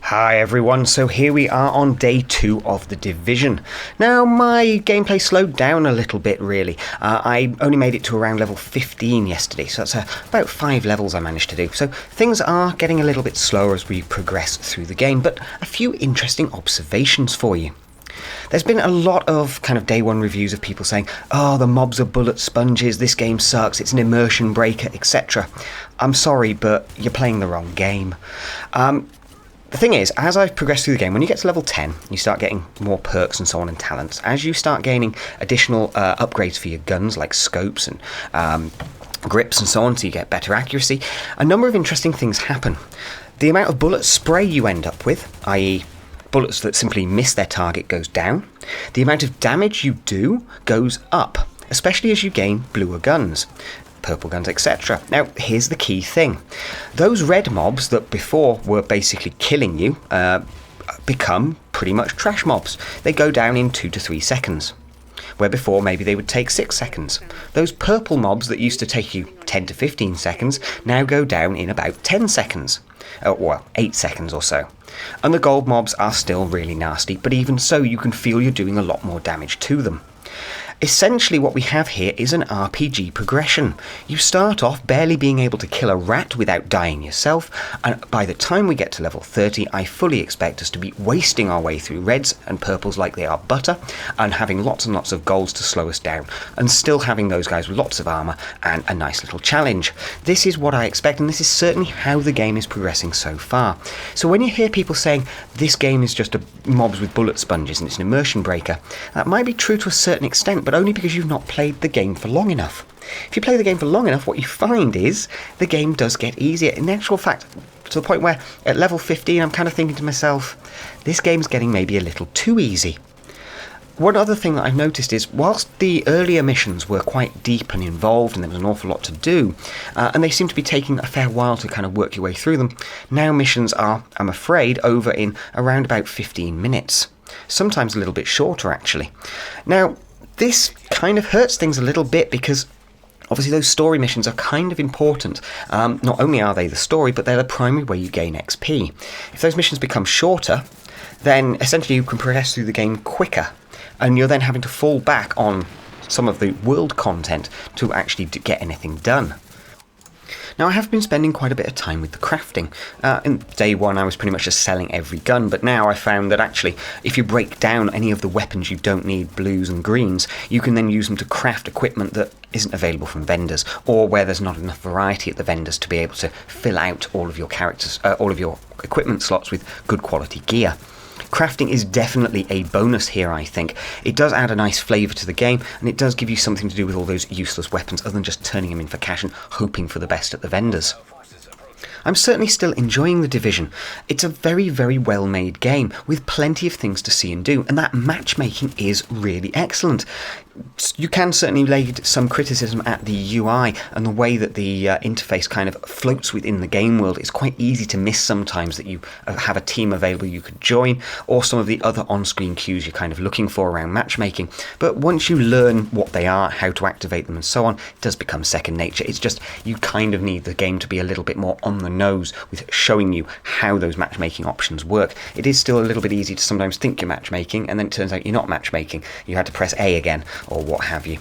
Hi everyone, so here we are on day 2 of The Division. Now my gameplay slowed down a little bit really. I only made it to around level 15 yesterday, so that's about 5 levels I managed to do. So things are getting a little bit slower as we progress through the game, but a few interesting observations for you. There's been a lot of kind of day 1 reviews of people saying, oh, the mobs are bullet sponges, this game sucks, it's an immersion breaker, etc. I'm sorry, but you're playing the wrong game. The thing is, as I've progressed through the game, when you get to level 10, you start getting more perks and so on and talents. As you start gaining additional upgrades for your guns, like scopes and grips and so on, so you get better accuracy, a number of interesting things happen. The amount of bullet spray you end up with, i.e. bullets that simply miss their target, goes down. The amount of damage you do goes up, especially as you gain bluer guns, purple guns, etc. Now, here's the key thing. Those red mobs that before were basically killing you become pretty much trash mobs. They go down in 2 to 3 seconds, where before maybe they would take 6 seconds. Those purple mobs that used to take you 10 to 15 seconds now go down in about 10 seconds. Well, 8 seconds or so. And the gold mobs are still really nasty, but even so you can feel you're doing a lot more damage to them. Essentially what we have here is an RPG progression. You start off barely being able to kill a rat without dying yourself, and by the time we get to level 30 I fully expect us to be wasting our way through reds and purples like they are butter, and having lots and lots of golds to slow us down, and still having those guys with lots of armour and a nice little challenge. This is what I expect, and this is certainly how the game is progressing so far. So when you hear people saying this game is just mobs with bullet sponges and it's an immersion breaker, that might be true to a certain extent, but only because you've not played the game for long enough. If you play the game for long enough, what you find is the game does get easier. In actual fact, to the point where at level 15 I'm kind of thinking to myself, this game's getting maybe a little too easy. One other thing that I've noticed is, whilst the earlier missions were quite deep and involved and there was an awful lot to do, and they seem to be taking a fair while to kind of work your way through them, now missions are, I'm afraid, over in around about 15 minutes. Sometimes a little bit shorter, actually. Now, this kind of hurts things a little bit because obviously those story missions are kind of important. Not only are they the story, but they're the primary way you gain XP. If those missions become shorter, then essentially you can progress through the game quicker, and you're then having to fall back on some of the world content to actually get anything done. Now, I have been spending quite a bit of time with the crafting. In day 1 I was pretty much just selling every gun, but now I found that actually if you break down any of the weapons you don't need, blues and greens, you can then use them to craft equipment that isn't available from vendors, or where there's not enough variety at the vendors to be able to fill out all of your characters, all of your equipment slots with good quality gear. Crafting is definitely a bonus here, I think. It does add a nice flavour to the game, and it does give you something to do with all those useless weapons other than just turning them in for cash and hoping for the best at the vendors. I'm certainly still enjoying The Division. It's a very, very well made game with plenty of things to see and do, and that matchmaking is really excellent. You can certainly lay some criticism at the UI and the way that the interface kind of floats within the game world. It's quite easy to miss sometimes that you have a team available you could join, or some of the other on-screen cues you're kind of looking for around matchmaking. But once you learn what they are, how to activate them and so on, it does become second nature. It's just you kind of need the game to be a little bit more on the nose with showing you how those matchmaking options work. It is still a little bit easy to sometimes think you're matchmaking and then it turns out you're not matchmaking. You had to press A again or what have you.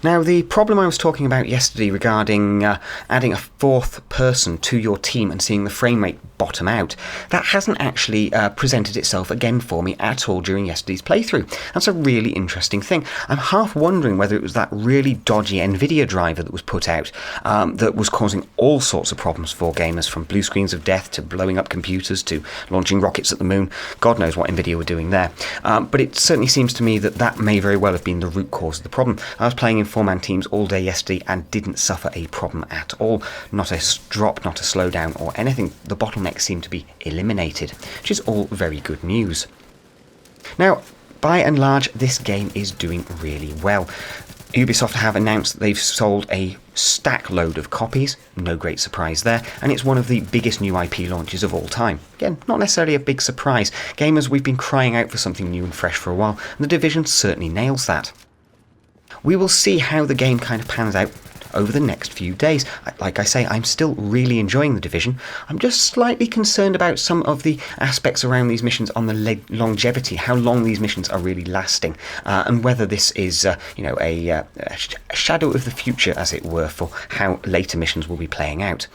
Now, the problem I was talking about yesterday regarding adding a 4th person to your team and seeing the frame rate bottom out, that hasn't actually presented itself again for me at all during yesterday's playthrough. That's a really interesting thing. I'm half wondering whether it was that really dodgy Nvidia driver that was put out that was causing all sorts of problems for gamers, from blue screens of death to blowing up computers to launching rockets at the moon. God knows what Nvidia were doing there. But it certainly seems to me that that may very well have been the root cause of the problem. I was playing in 4-man teams all day yesterday and didn't suffer a problem at all. Not a drop, not a slowdown or anything. The bottlenecks seem to be eliminated, which is all very good news. Now, by and large, this game is doing really well. Ubisoft have announced that they've sold a stack load of copies, no great surprise there, and it's one of the biggest new IP launches of all time. Again, not necessarily a big surprise. Gamers, we've been crying out for something new and fresh for a while, and The Division certainly nails that. we will see how the game kind of pans out over the next few days. Like I say, I'm still really enjoying The Division. I'm just slightly concerned about some of the aspects around these missions on the longevity, how long these missions are really lasting, and whether this is, a shadow of the future, as it were, for how later missions will be playing out.